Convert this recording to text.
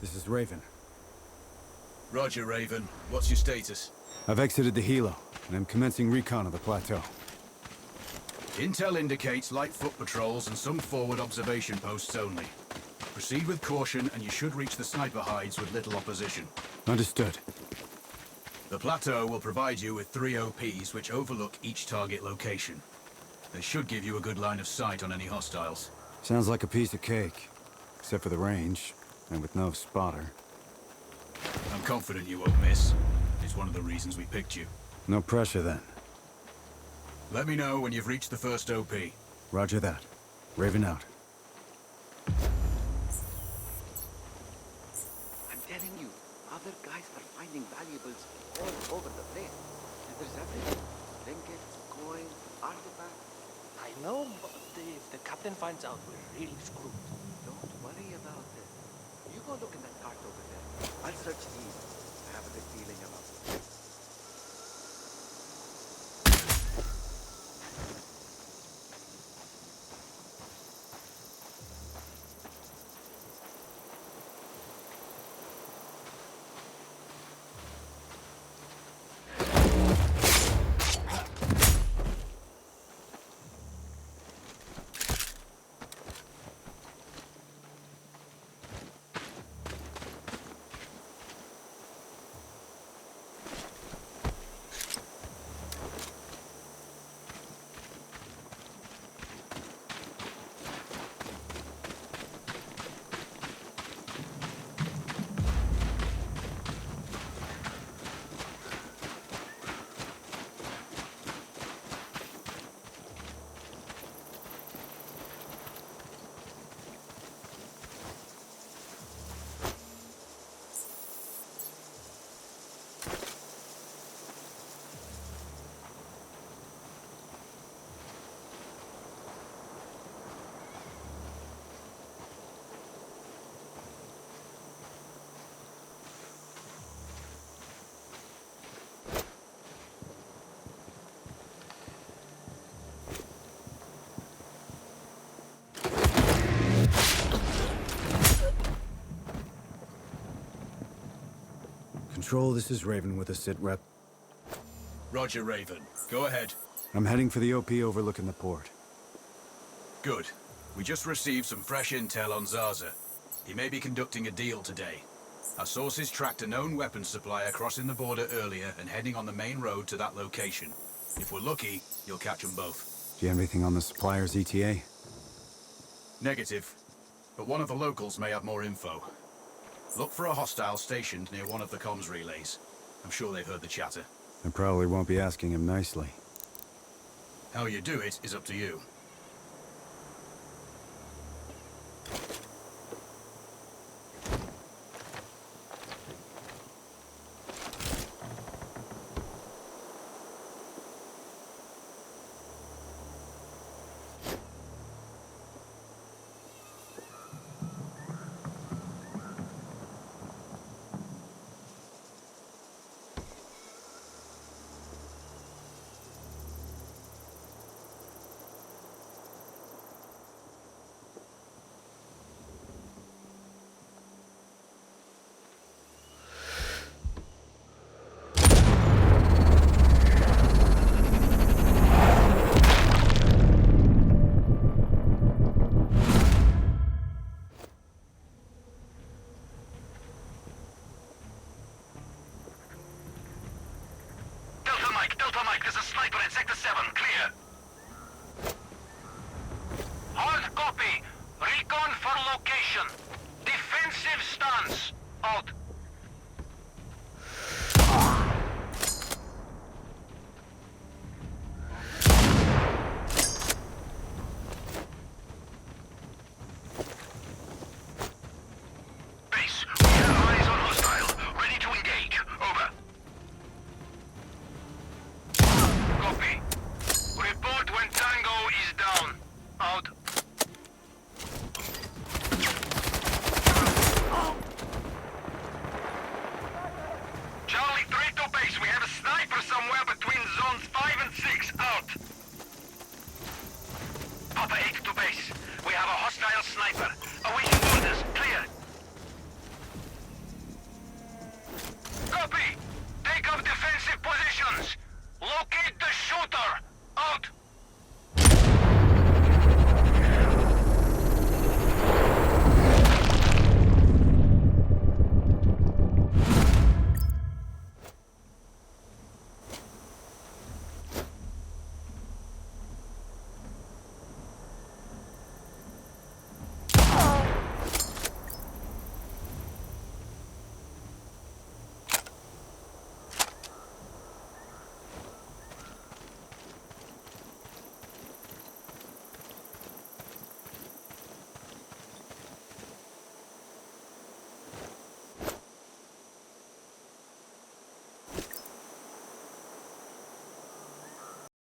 This is Raven. Roger, Raven. What's your status? I've exited the helo, and I'm commencing recon of the plateau. Intel indicates light foot patrols and some forward observation posts only. Proceed with caution, and you should reach the sniper hides with little opposition. Understood. The plateau will provide you with 3 OPs which overlook each target location. They should give you a good line of sight on any hostiles. Sounds like a piece of cake. Except for the range, and with no spotter. I'm confident you won't miss. It's one of the reasons we picked you. No pressure then. Let me know when you've reached the first OP. Roger that. Raven out. I'm telling you, other guys are finding valuables all over the place. And there's everything. Trinkets, coins, artifacts. I know, but if the captain finds out, we're really screwed. Don't worry about it. You go look in that cart over there. I'll search these. I have a good feeling about it. Control, this is Raven with a sit rep. Roger, Raven. Go ahead. I'm heading for the OP overlooking the port. Good. We just received some fresh intel on Zaza. He may be conducting a deal today. Our sources tracked a known weapons supplier crossing the border earlier and heading on the main road to that location. If we're lucky, you'll catch them both. Do you have anything on the supplier's ETA? Negative. But one of the locals may have more info. Look for a hostile stationed near one of the comms relays. I'm sure they've heard the chatter. I probably won't be asking him nicely. How you do it is up to you. Delta Mike, there's a sniper in Sector 7, clear. Hard copy. Recon for location. Defensive stance. Out.